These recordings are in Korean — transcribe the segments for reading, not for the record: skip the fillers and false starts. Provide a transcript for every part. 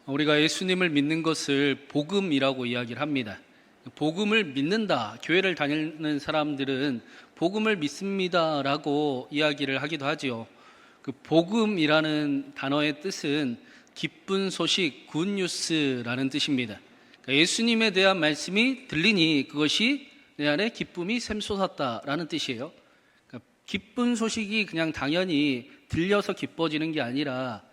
우리가 예수님을 믿는 것을 복음이라고 이야기를 합니다. 복음을 믿는다, 교회를 다니는 사람들은 복음을 믿습니다라고 이야기를 하기도 하지요. 그 복음이라는 단어의 뜻은 기쁜 소식, 굿뉴스라는 뜻입니다. 그러니까 예수님에 대한 말씀이 들리니 그것이 내 안에 기쁨이 샘솟았다라는 뜻이에요. 그러니까 기쁜 소식이 그냥 당연히 들려서 기뻐지는 게 아니라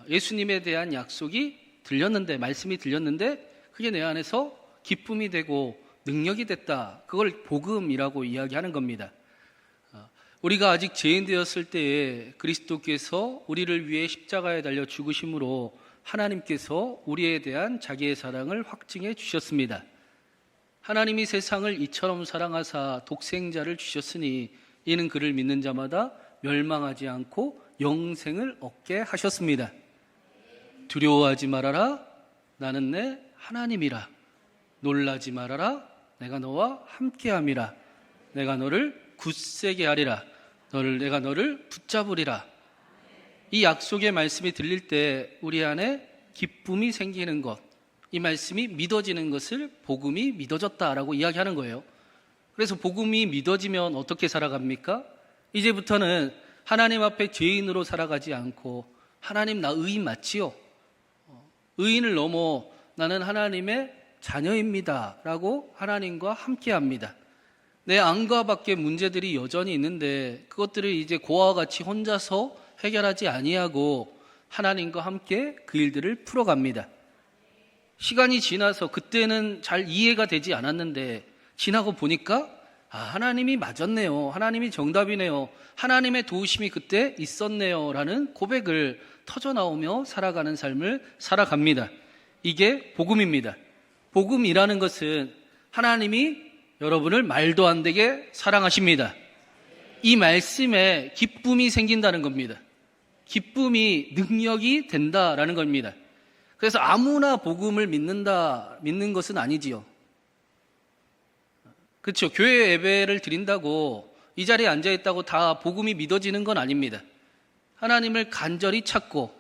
예수님에 대한 약속이 들렸는데, 말씀이 들렸는데 그게 내 안에서 기쁨이 되고 능력이 됐다. 그걸 복음이라고 이야기하는 겁니다. 우리가 아직 죄인 되었을 때에 그리스도께서 우리를 위해 십자가에 달려 죽으심으로 하나님께서 우리에 대한 자기의 사랑을 확증해 주셨습니다. 하나님이 세상을 이처럼 사랑하사 독생자를 주셨으니 이는 그를 믿는 자마다 멸망하지 않고 영생을 얻게 하셨습니다. 두려워하지 말아라. 나는 내 하나님이라. 놀라지 말아라. 내가 너와 함께함이라. 내가 너를 굳세게 하리라. 내가 너를 붙잡으리라. 이 약속의 말씀이 들릴 때 우리 안에 기쁨이 생기는 것, 이 말씀이 믿어지는 것을 복음이 믿어졌다라고 이야기하는 거예요. 그래서 복음이 믿어지면 어떻게 살아갑니까? 이제부터는 하나님 앞에 죄인으로 살아가지 않고, 하나님 나 의인 맞지요? 의인을 넘어 나는 하나님의 자녀입니다 라고 하나님과 함께합니다. 내 안과 밖에 문제들이 여전히 있는데 그것들을 이제 고아와 같이 혼자서 해결하지 아니하고 하나님과 함께 그 일들을 풀어갑니다. 시간이 지나서 그때는 잘 이해가 되지 않았는데 지나고 보니까 하나님이 맞았네요. 하나님이 정답이네요. 하나님의 도우심이 그때 있었네요 라는 고백을 터져나오며 살아가는 삶을 살아갑니다. 이게 복음입니다. 복음이라는 것은 하나님이 여러분을 말도 안 되게 사랑하십니다. 이 말씀에 기쁨이 생긴다는 겁니다. 기쁨이 능력이 된다라는 겁니다. 그래서 아무나 복음을 믿는 것은 아니지요. 그렇죠. 교회 예배를 드린다고 이 자리에 앉아있다고 다 복음이 믿어지는 건 아닙니다. 하나님을 간절히 찾고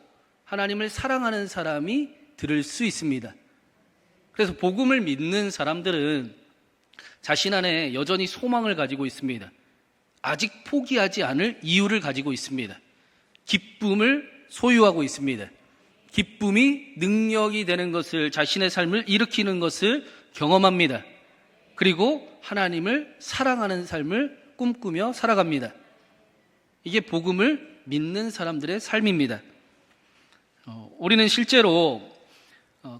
하나님을 사랑하는 사람이 들을 수 있습니다. 그래서 복음을 믿는 사람들은 자신 안에 여전히 소망을 가지고 있습니다. 아직 포기하지 않을 이유를 가지고 있습니다. 기쁨을 소유하고 있습니다. 기쁨이 능력이 되는 것을, 자신의 삶을 일으키는 것을 경험합니다. 그리고 하나님을 사랑하는 삶을 꿈꾸며 살아갑니다. 이게 복음을 믿는 사람들의 삶입니다. 우리는 실제로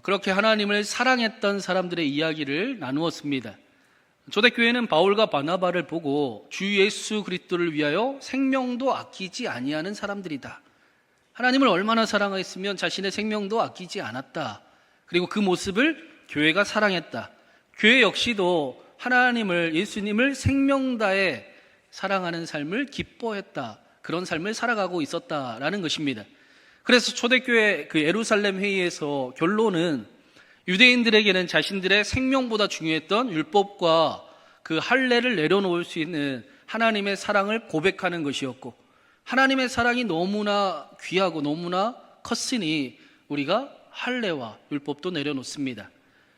그렇게 하나님을 사랑했던 사람들의 이야기를 나누었습니다. 초대교회는 바울과 바나바를 보고 주 예수 그리스도를 위하여 생명도 아끼지 아니하는 사람들이다. 하나님을 얼마나 사랑했으면 자신의 생명도 아끼지 않았다. 그리고 그 모습을 교회가 사랑했다. 교회 역시도 하나님을, 예수님을 생명 다해 사랑하는 삶을 기뻐했다. 그런 삶을 살아가고 있었다라는 것입니다. 그래서 초대교회 그 예루살렘 회의에서 결론은 유대인들에게는 자신들의 생명보다 중요했던 율법과 그 할례를 내려놓을 수 있는 하나님의 사랑을 고백하는 것이었고, 하나님의 사랑이 너무나 귀하고 너무나 컸으니 우리가 할례와 율법도 내려놓습니다.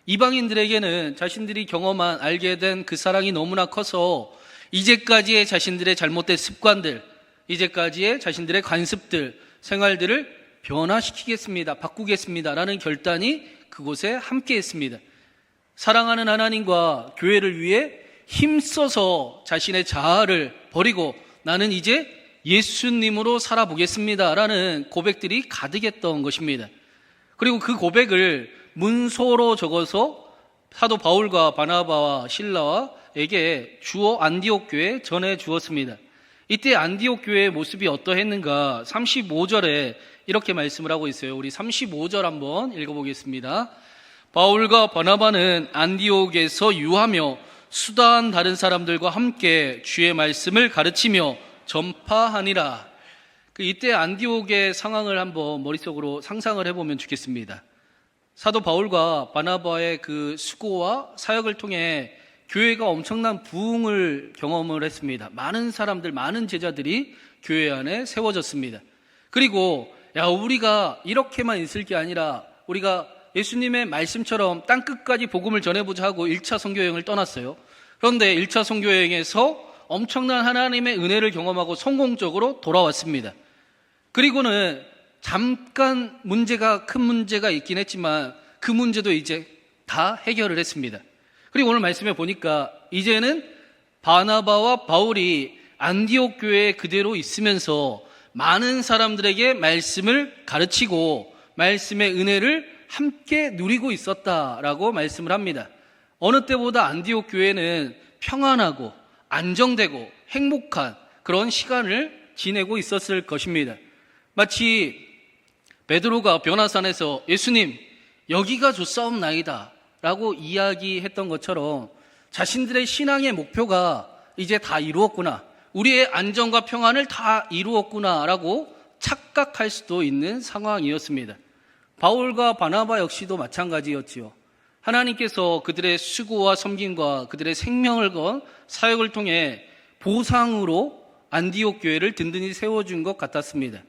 이방인들에게는 자신들이 경험한, 알게 된 그 사랑이 너무나 커서 이제까지의 자신들의 잘못된 습관들, 이제까지의 자신들의 관습들, 생활들을 변화시키겠습니다, 바꾸겠습니다 라는 결단이 그곳에 함께 했습니다. 사랑하는 하나님과 교회를 위해 힘써서 자신의 자아를 버리고 나는 이제 예수님으로 살아보겠습니다 라는 고백들이 가득했던 것입니다. 그리고 그 고백을 문서로 적어서 사도 바울과 바나바와 실라에게 주어 안디옥 교회에 전해 주었습니다. 이때 안디옥 교회의 모습이 어떠했는가 35절에 이렇게 말씀을 하고 있어요. 우리 35절 한번 읽어보겠습니다. 바울과 바나바는 안디옥에서 유하며 수다한 다른 사람들과 함께 주의 말씀을 가르치며 전파하니라. 이때 안디옥의 상황을 한번 머릿속으로 상상을 해보면 좋겠습니다. 사도 바울과 바나바의 그 수고와 사역을 통해 교회가 엄청난 부흥을 경험을 했습니다. 많은 사람들, 많은 제자들이 교회 안에 세워졌습니다. 그리고 우리가 이렇게만 있을 게 아니라 우리가 예수님의 말씀처럼 땅끝까지 복음을 전해보자 하고 1차 선교여행을 떠났어요. 그런데 1차 선교여행에서 엄청난 하나님의 은혜를 경험하고 성공적으로 돌아왔습니다. 그리고는 잠깐 큰 문제가 있긴 했지만 그 문제도 이제 다 해결을 했습니다. 그리고 오늘 말씀에 보니까 이제는 바나바와 바울이 안디옥 교회에 그대로 있으면서 많은 사람들에게 말씀을 가르치고 말씀의 은혜를 함께 누리고 있었다라고 말씀을 합니다. 어느 때보다 안디옥 교회는 평안하고 안정되고 행복한 그런 시간을 지내고 있었을 것입니다. 마치 베드로가 변화산에서 예수님 여기가 좋사옵나이다 라고 이야기했던 것처럼 자신들의 신앙의 목표가 이제 다 이루었구나, 우리의 안정과 평안을 다 이루었구나 라고 착각할 수도 있는 상황이었습니다. 바울과 바나바 역시도 마찬가지였지요. 하나님께서 그들의 수고와 섬김과 그들의 생명을 건 사역을 통해 보상으로 안디옥 교회를 든든히 세워준 것 같았습니다.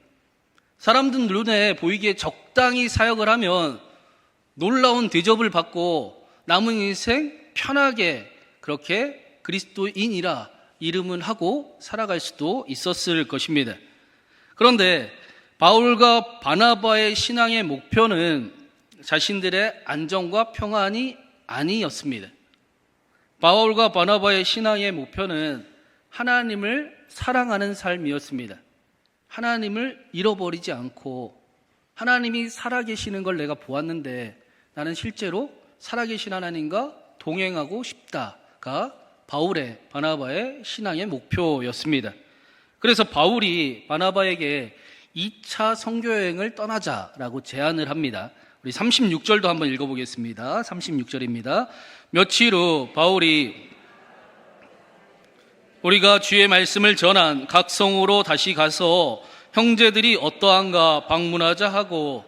사람들 눈에 보이기에 적당히 사역을 하면 놀라운 대접을 받고 남은 인생 편하게 그렇게 그리스도인이라 이름은 하고 살아갈 수도 있었을 것입니다. 그런데 바울과 바나바의 신앙의 목표는 자신들의 안정과 평안이 아니었습니다. 바울과 바나바의 신앙의 목표는 하나님을 사랑하는 삶이었습니다. 하나님을 잃어버리지 않고 하나님이 살아계시는 걸 내가 보았는데 나는 실제로 살아계신 하나님과 동행하고 싶다가 바울의, 바나바의 신앙의 목표였습니다. 그래서 바울이 바나바에게 2차 선교여행을 떠나자라고 제안을 합니다. 우리 36절도 한번 읽어보겠습니다. 36절입니다. 며칠 후 바울이 우리가 주의 말씀을 전한 각 성으로 다시 가서 형제들이 어떠한가 방문하자 하고,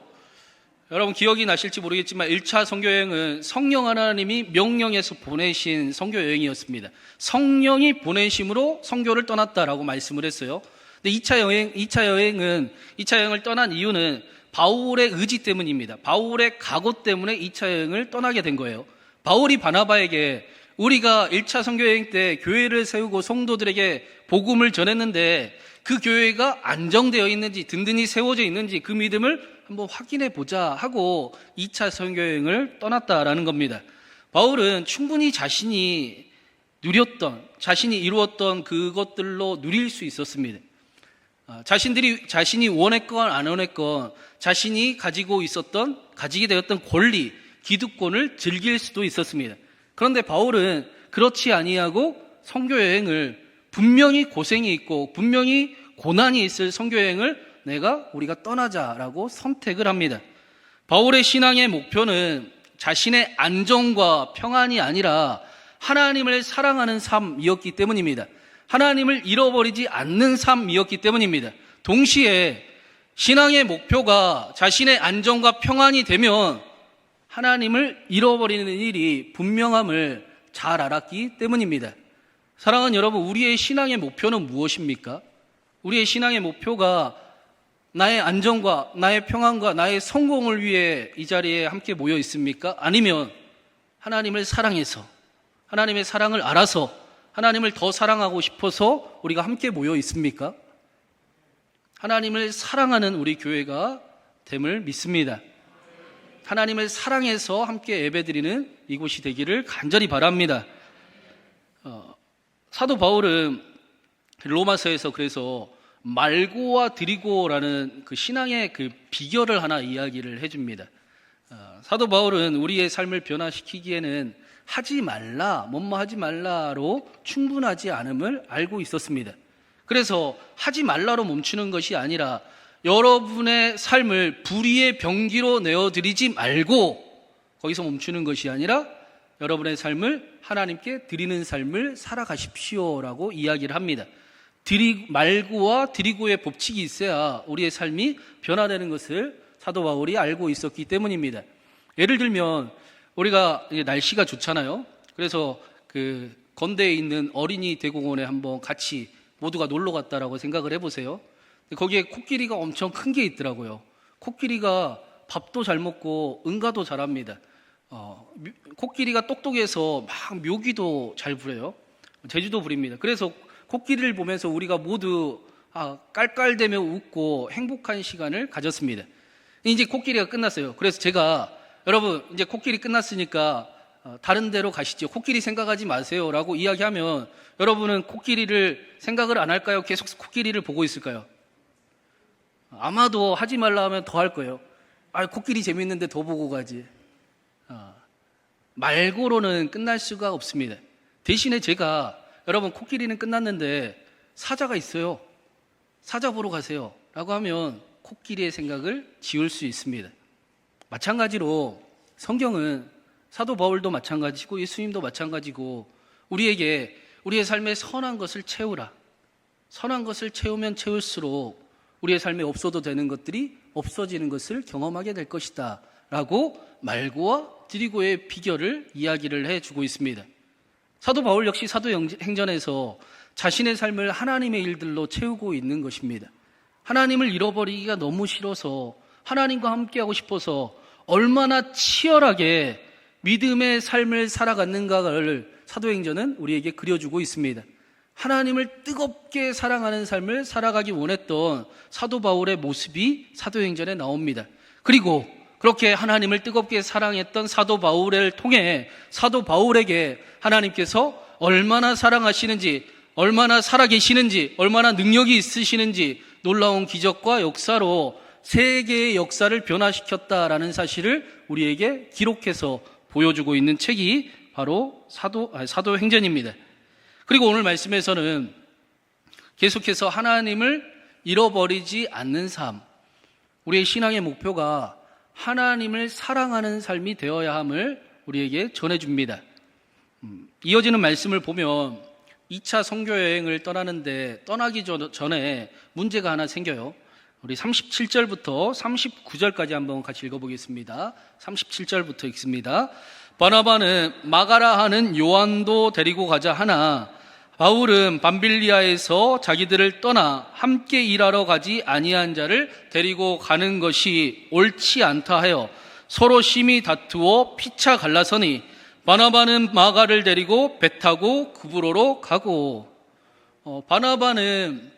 여러분 기억이 나실지 모르겠지만 1차 선교여행은 성령 하나님이 명령해서 보내신 선교여행이었습니다. 성령이 보내심으로 선교를 떠났다라고 말씀을 했어요. 근데 2차 여행을 떠난 이유는 바울의 의지 때문입니다. 바울의 각오 때문에 2차 여행을 떠나게 된 거예요. 바울이 바나바에게 우리가 1차 선교여행 때 교회를 세우고 성도들에게 복음을 전했는데 그 교회가 안정되어 있는지 든든히 세워져 있는지 그 믿음을 한번 확인해 보자 하고 2차 선교여행을 떠났다라는 겁니다. 바울은 충분히 자신이 누렸던, 자신이 이루었던 그것들로 누릴 수 있었습니다. 자신이 원했건 안 원했건 자신이 가지게 되었던 권리, 기득권을 즐길 수도 있었습니다. 그런데 바울은 그렇지 아니하고 선교여행을 분명히 고생이 있고 분명히 고난이 있을 선교여행을 우리가 떠나자라고 선택을 합니다. 바울의 신앙의 목표는 자신의 안정과 평안이 아니라 하나님을 사랑하는 삶이었기 때문입니다. 하나님을 잃어버리지 않는 삶이었기 때문입니다. 동시에 신앙의 목표가 자신의 안정과 평안이 되면 하나님을 잃어버리는 일이 분명함을 잘 알았기 때문입니다. 사랑하는 여러분, 우리의 신앙의 목표는 무엇입니까? 우리의 신앙의 목표가 나의 안정과 나의 평안과 나의 성공을 위해 이 자리에 함께 모여 있습니까? 아니면 하나님을 사랑해서, 하나님의 사랑을 알아서 하나님을 더 사랑하고 싶어서 우리가 함께 모여 있습니까? 하나님을 사랑하는 우리 교회가 됨을 믿습니다. 하나님을 사랑해서 함께 예배드리는 이곳이 되기를 간절히 바랍니다. 사도 바울은 로마서에서 그래서 말고와 드리고라는 그 신앙의 그 비결을 하나 이야기를 해줍니다. 사도 바울은 우리의 삶을 변화시키기에는 하지 말라, 뭐뭐 하지 말라로 충분하지 않음을 알고 있었습니다. 그래서 하지 말라로 멈추는 것이 아니라 여러분의 삶을 불의의 병기로 내어드리지 말고 거기서 멈추는 것이 아니라 여러분의 삶을 하나님께 드리는 삶을 살아가십시오라고 이야기를 합니다. 말고와 드리고의 법칙이 있어야 우리의 삶이 변화되는 것을 사도 바울이 알고 있었기 때문입니다. 예를 들면 우리가 날씨가 좋잖아요. 그래서 그 건대에 있는 어린이 대공원에 한번 같이 모두가 놀러 갔다라고 생각을 해보세요. 거기에 코끼리가 엄청 큰 게 있더라고요. 코끼리가 밥도 잘 먹고 응가도 잘합니다. 코끼리가 똑똑해서 막 묘기도 잘 부려요. 제주도 부립니다. 그래서 코끼리를 보면서 우리가 모두 깔깔대며 웃고 행복한 시간을 가졌습니다. 이제 코끼리가 끝났어요. 그래서 제가 여러분 이제 코끼리 끝났으니까 다른 데로 가시죠. 코끼리 생각하지 마세요 라고 이야기하면 여러분은 코끼리를 생각을 안 할까요? 계속 코끼리를 보고 있을까요? 아마도 하지 말라 하면 더 할 거예요. 코끼리 재밌는데 더 보고 가지. 말고로는 끝날 수가 없습니다. 대신에 제가 여러분 코끼리는 끝났는데 사자가 있어요. 사자 보러 가세요 라고 하면 코끼리의 생각을 지울 수 있습니다. 마찬가지로 성경은 사도 바울도 마찬가지고 예수님도 마찬가지고 우리에게 우리의 삶에 선한 것을 채우라. 선한 것을 채우면 채울수록 우리의 삶에 없어도 되는 것들이 없어지는 것을 경험하게 될 것이다 라고 말고와 드리고의 비결을 이야기를 해주고 있습니다. 사도 바울 역시 사도행전에서 자신의 삶을 하나님의 일들로 채우고 있는 것입니다. 하나님을 잃어버리기가 너무 싫어서 하나님과 함께하고 싶어서 얼마나 치열하게 믿음의 삶을 살아갔는가를 사도행전은 우리에게 그려주고 있습니다. 하나님을 뜨겁게 사랑하는 삶을 살아가기 원했던 사도 바울의 모습이 사도행전에 나옵니다. 그리고 그렇게 하나님을 뜨겁게 사랑했던 사도 바울을 통해 사도 바울에게 하나님께서 얼마나 사랑하시는지, 얼마나 살아계시는지, 얼마나 능력이 있으시는지 놀라운 기적과 역사로 세계의 역사를 변화시켰다라는 사실을 우리에게 기록해서 보여주고 있는 책이 바로 사도행전입니다. 그리고 오늘 말씀에서는 계속해서 하나님을 잃어버리지 않는 삶, 우리의 신앙의 목표가 하나님을 사랑하는 삶이 되어야 함을 우리에게 전해줍니다. 이어지는 말씀을 보면 2차 선교여행을 떠나는데 떠나기 전에 문제가 하나 생겨요. 우리 37절부터 39절까지 한번 같이 읽어보겠습니다. 37절부터 읽습니다. 바나바는 마가라 하는 요한도 데리고 가자 하나 바울은 밤빌리아에서 자기들을 떠나 함께 일하러 가지 아니한 자를 데리고 가는 것이 옳지 않다 하여 서로 심히 다투어 피차 갈라서니 바나바는 마가를 데리고 배 타고 구브로로 가고 바나바는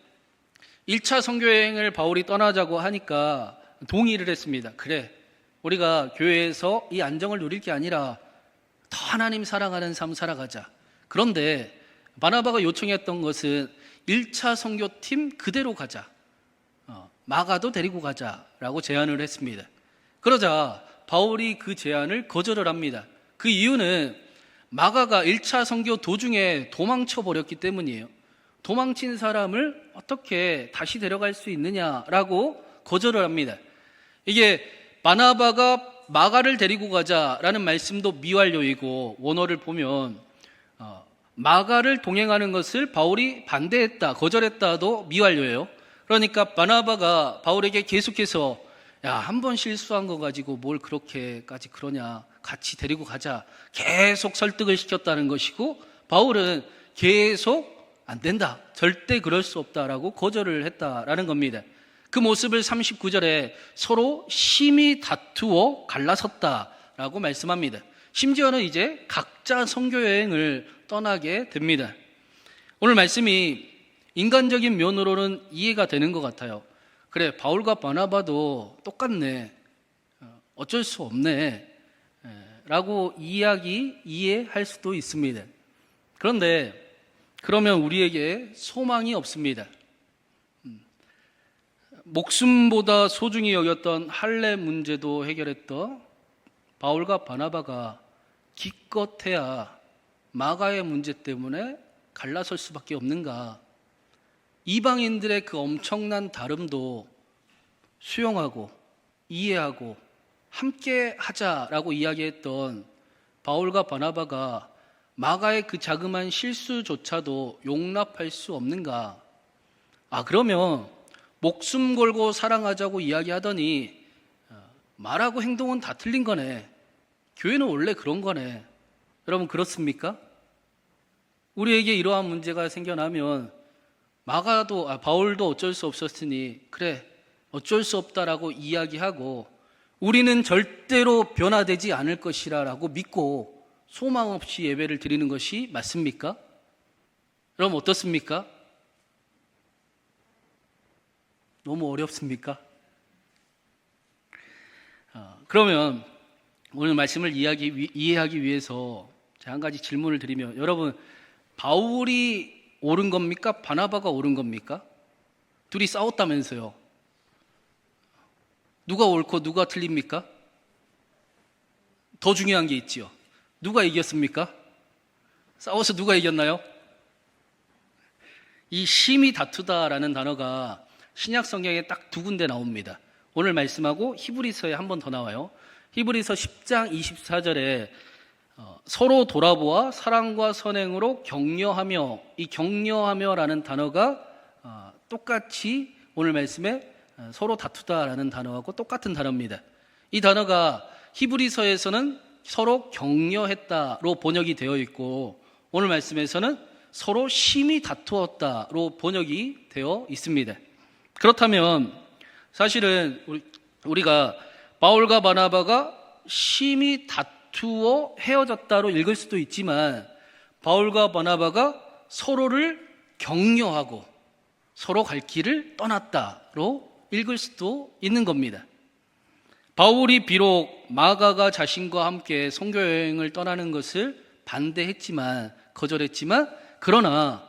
1차 선교여행을 바울이 떠나자고 하니까 동의를 했습니다. 그래, 우리가 교회에서 이 안정을 누릴 게 아니라 더 하나님 사랑하는 삶 살아가자. 그런데 바나바가 요청했던 것은 1차 선교팀 그대로 가자. 마가도 데리고 가자라고 제안을 했습니다. 그러자 바울이 그 제안을 거절을 합니다. 그 이유는 마가가 1차 선교 도중에 도망쳐 버렸기 때문이에요. 도망친 사람을 어떻게 다시 데려갈 수 있느냐라고 거절을 합니다. 이게 바나바가 마가를 데리고 가자라는 말씀도 미완료이고 원어를 보면 마가를 동행하는 것을 바울이 반대했다, 거절했다도 미완료예요. 그러니까 바나바가 바울에게 계속해서 야, 한 번 실수한 거 가지고 뭘 그렇게까지 그러냐, 같이 데리고 가자, 계속 설득을 시켰다는 것이고 바울은 계속 안 된다, 절대 그럴 수 없다라고 거절을 했다라는 겁니다. 그 모습을 39절에 서로 심히 다투어 갈라섰다라고 말씀합니다. 심지어는 이제 각자 선교여행을 떠나게 됩니다. 오늘 말씀이 인간적인 면으로는 이해가 되는 것 같아요. 그래, 바울과 바나바도 똑같네, 어쩔 수 없네 라고 이해할 수도 있습니다. 그런데 그러면 우리에게 소망이 없습니다. 목숨보다 소중히 여겼던 할례 문제도 해결했던 바울과 바나바가 기껏해야 마가의 문제 때문에 갈라설 수밖에 없는가? 이방인들의 그 엄청난 다름도 수용하고 이해하고 함께 하자라고 이야기했던 바울과 바나바가 마가의 그 자그마한 실수조차도 용납할 수 없는가? 그러면 목숨 걸고 사랑하자고 이야기하더니 말하고 행동은 다 틀린 거네. 교회는 원래 그런 거네. 여러분 그렇습니까? 우리에게 이러한 문제가 생겨나면 바울도 어쩔 수 없었으니 그래, 어쩔 수 없다라고 이야기하고 우리는 절대로 변화되지 않을 것이라고 믿고 소망 없이 예배를 드리는 것이 맞습니까? 그럼 어떻습니까? 너무 어렵습니까? 그러면 오늘 말씀을 이해하기 위해서 제가 한 가지 질문을 드리면, 여러분, 바울이 옳은 겁니까? 바나바가 옳은 겁니까? 둘이 싸웠다면서요. 누가 옳고 누가 틀립니까? 더 중요한 게 있지요. 누가 이겼습니까? 싸워서 누가 이겼나요? 이 심히 다투다라는 단어가 신약 성경에 딱 두 군데 나옵니다. 오늘 말씀하고 히브리서에 한 번 더 나와요. 히브리서 10장 24절에 서로 돌아보아 사랑과 선행으로 격려하며, 이 격려하며라는 단어가 똑같이 오늘 말씀에 서로 다투다라는 단어하고 똑같은 단어입니다. 이 단어가 히브리서에서는 서로 격려했다로 번역이 되어 있고, 오늘 말씀에서는 서로 심히 다투었다로 번역이 되어 있습니다. 그렇다면 사실은 우리가 바울과 바나바가 심히 다투어 헤어졌다로 읽을 수도 있지만, 바울과 바나바가 서로를 격려하고 서로 갈 길을 떠났다로 읽을 수도 있는 겁니다. 바울이 비록 마가가 자신과 함께 선교 여행을 떠나는 것을 반대했지만, 거절했지만, 그러나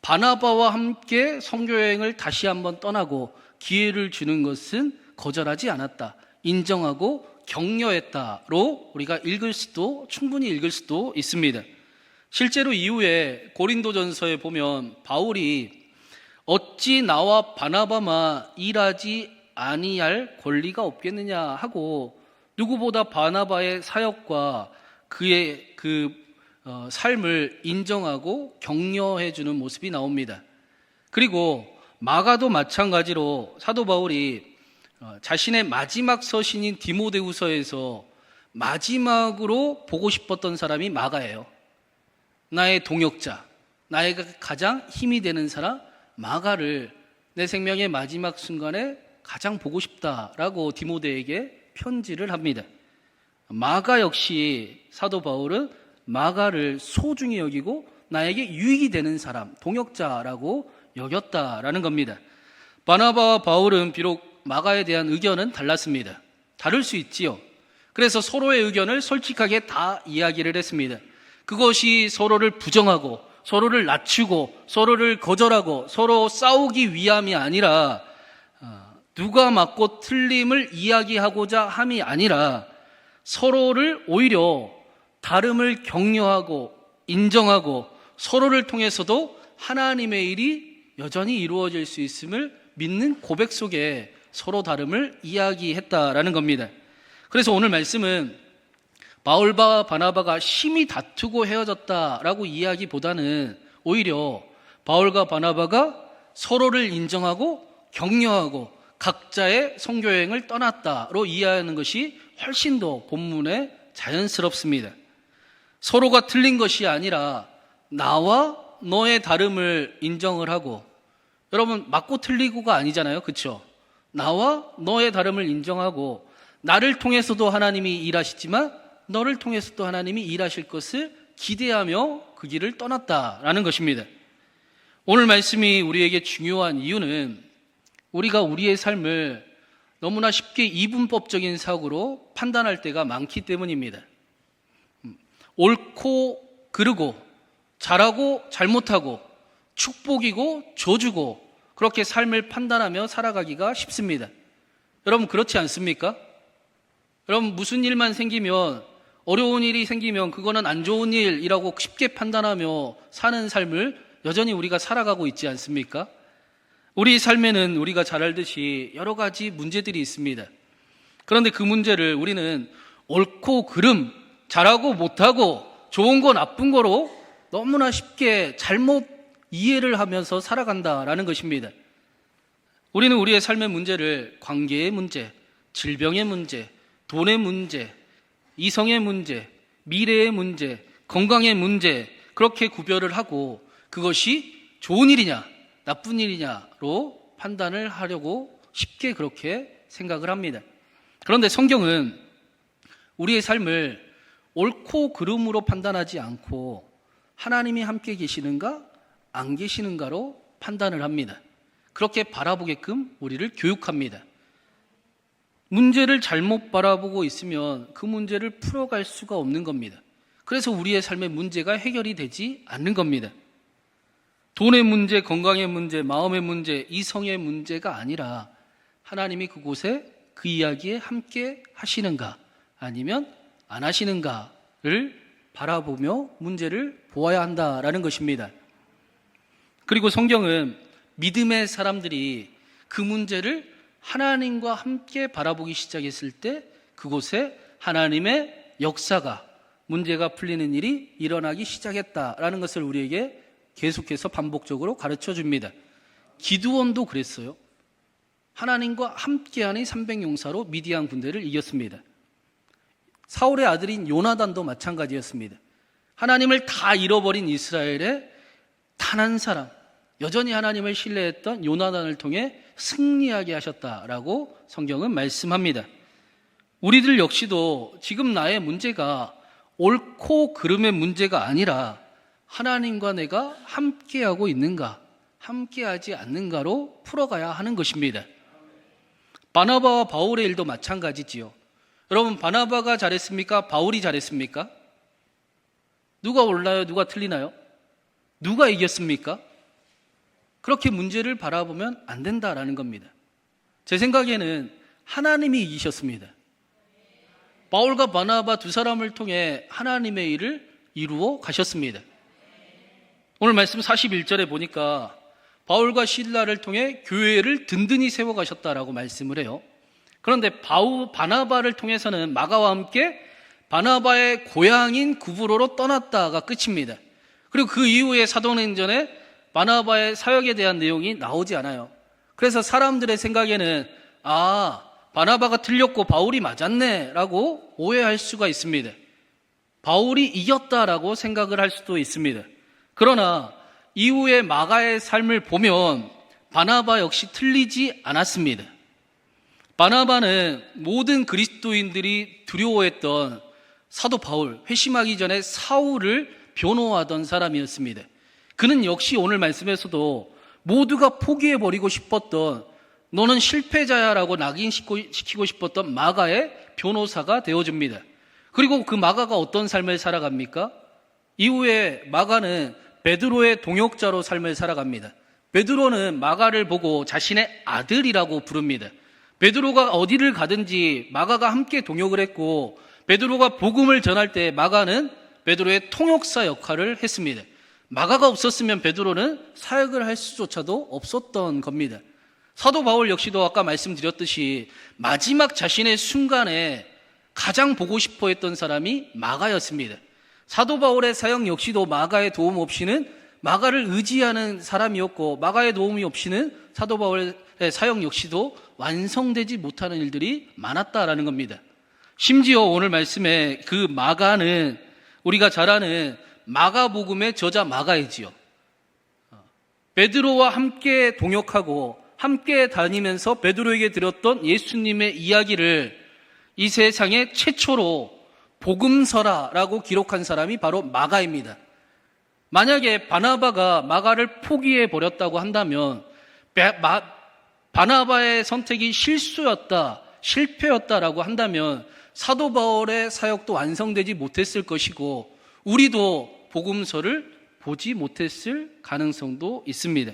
바나바와 함께 선교 여행을 다시 한번 떠나고 기회를 주는 것은 거절하지 않았다, 인정하고 격려했다로 우리가 충분히 읽을 수도 있습니다. 실제로 이후에 고린도전서에 보면 바울이 어찌 나와 바나바만 일하지 아니할 권리가 없겠느냐 하고, 누구보다 바나바의 사역과 그의 삶을 인정하고 격려해 주는 모습이 나옵니다. 그리고 마가도 마찬가지로 사도 바울이 자신의 마지막 서신인 디모데후서에서 마지막으로 보고 싶었던 사람이 마가예요. 나의 동역자, 나에게 가장 힘이 되는 사람 마가를 내 생명의 마지막 순간에 가장 보고 싶다라고 디모데에게 편지를 합니다. 마가 역시 사도 바울은 마가를 소중히 여기고 나에게 유익이 되는 사람, 동역자라고 여겼다라는 겁니다. 바나바와 바울은 비록 마가에 대한 의견은 달랐습니다. 다를 수 있지요. 그래서 서로의 의견을 솔직하게 다 이야기를 했습니다. 그것이 서로를 부정하고 서로를 낮추고 서로를 거절하고 서로 싸우기 위함이 아니라, 누가 맞고 틀림을 이야기하고자 함이 아니라 서로를 오히려 다름을 격려하고 인정하고 서로를 통해서도 하나님의 일이 여전히 이루어질 수 있음을 믿는 고백 속에 서로 다름을 이야기했다라는 겁니다. 그래서 오늘 말씀은 바울과 바나바가 심히 다투고 헤어졌다라고 이야기보다는 오히려 바울과 바나바가 서로를 인정하고 격려하고 각자의 선교여행을 떠났다로 이해하는 것이 훨씬 더 본문에 자연스럽습니다. 서로가 틀린 것이 아니라 나와 너의 다름을 인정을 하고, 여러분 맞고 틀리고가 아니잖아요, 그렇죠? 나와 너의 다름을 인정하고 나를 통해서도 하나님이 일하시지만 너를 통해서도 하나님이 일하실 것을 기대하며 그 길을 떠났다라는 것입니다. 오늘 말씀이 우리에게 중요한 이유는 우리가 우리의 삶을 너무나 쉽게 이분법적인 사고로 판단할 때가 많기 때문입니다. 옳고 그르고 잘하고 잘못하고 축복이고 저주고 그렇게 삶을 판단하며 살아가기가 쉽습니다. 여러분 그렇지 않습니까? 여러분 무슨 일만 생기면, 어려운 일이 생기면 그거는 안 좋은 일이라고 쉽게 판단하며 사는 삶을 여전히 우리가 살아가고 있지 않습니까? 우리 삶에는 우리가 잘 알듯이 여러 가지 문제들이 있습니다. 그런데 그 문제를 우리는 옳고 그름, 잘하고 못하고 좋은 거 나쁜 거로 너무나 쉽게 잘못 이해를 하면서 살아간다라는 것입니다. 우리는 우리의 삶의 문제를 관계의 문제, 질병의 문제, 돈의 문제, 이성의 문제, 미래의 문제, 건강의 문제, 그렇게 구별을 하고 그것이 좋은 일이냐 나쁜 일이냐로 판단을 하려고 쉽게 그렇게 생각을 합니다. 그런데 성경은 우리의 삶을 옳고 그름으로 판단하지 않고 하나님이 함께 계시는가 안 계시는가로 판단을 합니다. 그렇게 바라보게끔 우리를 교육합니다. 문제를 잘못 바라보고 있으면 그 문제를 풀어갈 수가 없는 겁니다. 그래서 우리의 삶의 문제가 해결이 되지 않는 겁니다. 돈의 문제, 건강의 문제, 마음의 문제, 이성의 문제가 아니라 하나님이 그곳에 그 이야기에 함께 하시는가 아니면 안 하시는가를 바라보며 문제를 보아야 한다라는 것입니다. 그리고 성경은 믿음의 사람들이 그 문제를 하나님과 함께 바라보기 시작했을 때 그곳에 하나님의 역사가, 문제가 풀리는 일이 일어나기 시작했다라는 것을 우리에게 계속해서 반복적으로 가르쳐 줍니다. 기드온도 그랬어요. 하나님과 함께하는 300용사로 미디안 군대를 이겼습니다. 사울의 아들인 요나단도 마찬가지였습니다. 하나님을 다 잃어버린 이스라엘의 단 한 사람, 여전히 하나님을 신뢰했던 요나단을 통해 승리하게 하셨다라고 성경은 말씀합니다. 우리들 역시도 지금 나의 문제가 옳고 그름의 문제가 아니라 하나님과 내가 함께하고 있는가, 함께하지 않는가로 풀어가야 하는 것입니다. 바나바와 바울의 일도 마찬가지지요. 여러분, 바나바가 잘했습니까? 바울이 잘했습니까? 누가 옳나요? 누가 틀리나요? 누가 이겼습니까? 그렇게 문제를 바라보면 안 된다라는 겁니다. 제 생각에는 하나님이 이기셨습니다. 바울과 바나바 두 사람을 통해 하나님의 일을 이루어 가셨습니다. 오늘 말씀 41절에 보니까 바울과 실라를 통해 교회를 든든히 세워 가셨다라고 말씀을 해요. 그런데 바나바를 통해서는 마가와 함께 바나바의 고향인 구브로로 떠났다가 끝입니다. 그리고 그 이후에 사도행전에 바나바의 사역에 대한 내용이 나오지 않아요. 그래서 사람들의 생각에는 바나바가 틀렸고 바울이 맞았네 라고 오해할 수가 있습니다. 바울이 이겼다라고 생각을 할 수도 있습니다. 그러나 이후에 마가의 삶을 보면 바나바 역시 틀리지 않았습니다. 바나바는 모든 그리스도인들이 두려워했던 사도 바울, 회심하기 전에 사울을 변호하던 사람이었습니다. 그는 역시 오늘 말씀에서도 모두가 포기해버리고 싶었던, 너는 실패자야라고 낙인시키고 싶었던 마가의 변호사가 되어줍니다. 그리고 그 마가가 어떤 삶을 살아갑니까? 이후에 마가는 베드로의 동역자로 삶을 살아갑니다. 베드로는 마가를 보고 자신의 아들이라고 부릅니다. 베드로가 어디를 가든지 마가가 함께 동역을 했고, 베드로가 복음을 전할 때 마가는 베드로의 통역사 역할을 했습니다. 마가가 없었으면 베드로는 사역을 할 수조차도 없었던 겁니다. 사도 바울 역시도 아까 말씀드렸듯이 마지막 자신의 순간에 가장 보고 싶어 했던 사람이 마가였습니다. 사도 바울의 사역 역시도 마가의 도움 없이는, 마가를 의지하는 사람이었고, 마가의 도움이 없이는 사도 바울의 사역 역시도 완성되지 못하는 일들이 많았다라는 겁니다. 심지어 오늘 말씀에 그 마가는 우리가 잘 아는 마가복음의 저자 마가이지요. 베드로와 함께 동역하고 함께 다니면서 베드로에게 들었던 예수님의 이야기를 이 세상에 최초로 복음서라라고 기록한 사람이 바로 마가입니다. 만약에 바나바가 마가를 포기해 버렸다고 한다면 바나바의 선택이 실수였다, 실패였다라고 한다면 사도 바울의 사역도 완성되지 못했을 것이고 우리도 복음서를 보지 못했을 가능성도 있습니다.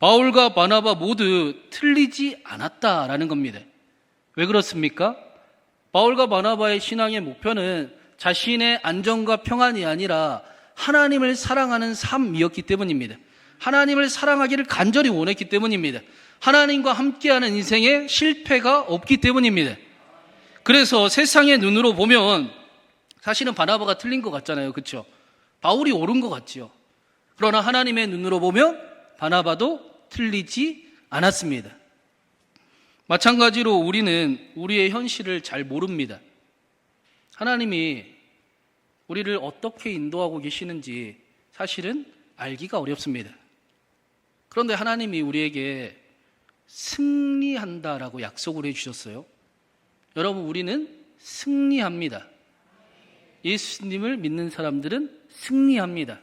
바울과 바나바 모두 틀리지 않았다라는 겁니다. 왜 그렇습니까? 바울과 바나바의 신앙의 목표는 자신의 안정과 평안이 아니라 하나님을 사랑하는 삶이었기 때문입니다. 하나님을 사랑하기를 간절히 원했기 때문입니다. 하나님과 함께하는 인생에 실패가 없기 때문입니다. 그래서 세상의 눈으로 보면 사실은 바나바가 틀린 것 같잖아요. 그렇죠? 바울이 옳은 것 같죠. 그러나 하나님의 눈으로 보면 바나바도 틀리지 않았습니다. 마찬가지로 우리는 우리의 현실을 잘 모릅니다. 하나님이 우리를 어떻게 인도하고 계시는지 사실은 알기가 어렵습니다. 그런데 하나님이 우리에게 승리한다라고 약속을 해주셨어요. 여러분, 우리는 승리합니다. 예수님을 믿는 사람들은 승리합니다.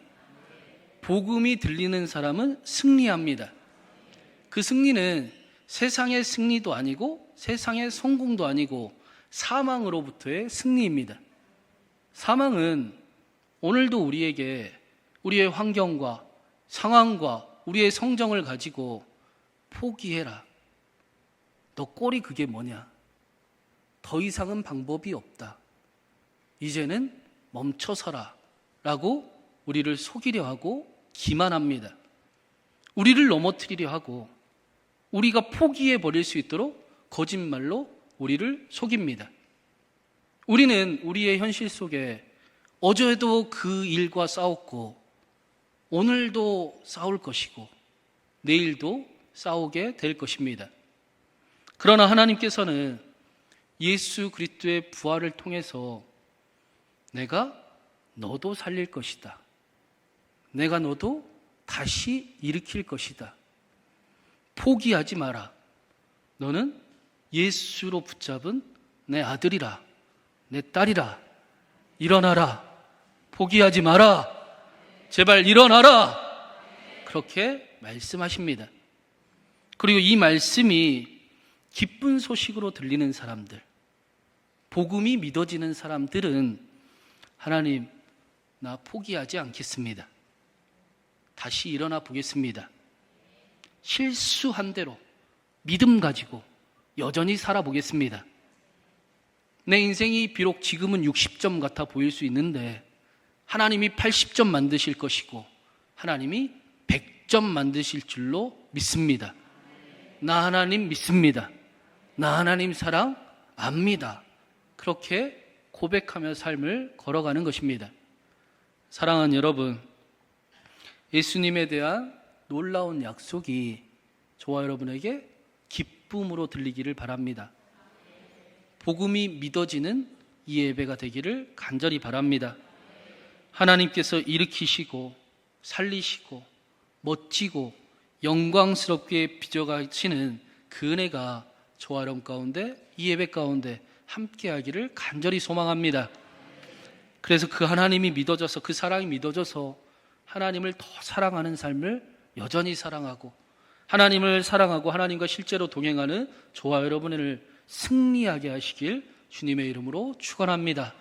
복음이 들리는 사람은 승리합니다. 그 승리는 세상의 승리도 아니고 세상의 성공도 아니고 사망으로부터의 승리입니다. 사망은 오늘도 우리에게 우리의 환경과 상황과 우리의 성정을 가지고 포기해라. 너 꼴이 그게 뭐냐? 더 이상은 방법이 없다. 이제는 멈춰서라. 라고 우리를 속이려 하고 기만합니다. 우리를 넘어뜨리려 하고 우리가 포기해버릴 수 있도록 거짓말로 우리를 속입니다. 우리는 우리의 현실 속에 어제도 그 일과 싸웠고 오늘도 싸울 것이고 내일도 싸우게 될 것입니다. 그러나 하나님께서는 예수 그리스도의 부활을 통해서 내가 너도 살릴 것이다. 내가 너도 다시 일으킬 것이다. 포기하지 마라. 너는 예수로 붙잡은 내 아들이라, 내 딸이라. 일어나라. 포기하지 마라. 제발 일어나라. 그렇게 말씀하십니다. 그리고 이 말씀이 기쁜 소식으로 들리는 사람들, 복음이 믿어지는 사람들은 하나님, 나 포기하지 않겠습니다. 다시 일어나 보겠습니다. 실수한 대로 믿음 가지고 여전히 살아보겠습니다. 내 인생이 비록 지금은 60점 같아 보일 수 있는데 하나님이 80점 만드실 것이고 하나님이 100점 만드실 줄로 믿습니다. 나 하나님 믿습니다. 나 하나님 사랑 압니다. 그렇게 고백하며 삶을 걸어가는 것입니다. 사랑하는 여러분, 예수님에 대한 놀라운 약속이 저와 여러분에게 기쁨으로 들리기를 바랍니다. 복음이 믿어지는 이 예배가 되기를 간절히 바랍니다. 하나님께서 일으키시고 살리시고 멋지고 영광스럽게 빚어가시는 그 은혜가 저와 여러분 가운데, 이 예배 가운데 함께하기를 간절히 소망합니다. 그래서 그 하나님이 믿어져서, 그 사랑이 믿어져서 하나님을 더 사랑하는 삶을 여전히 사랑하고 하나님을 사랑하고 하나님과 실제로 동행하는 저와 여러분을 승리하게 하시길 주님의 이름으로 축원합니다.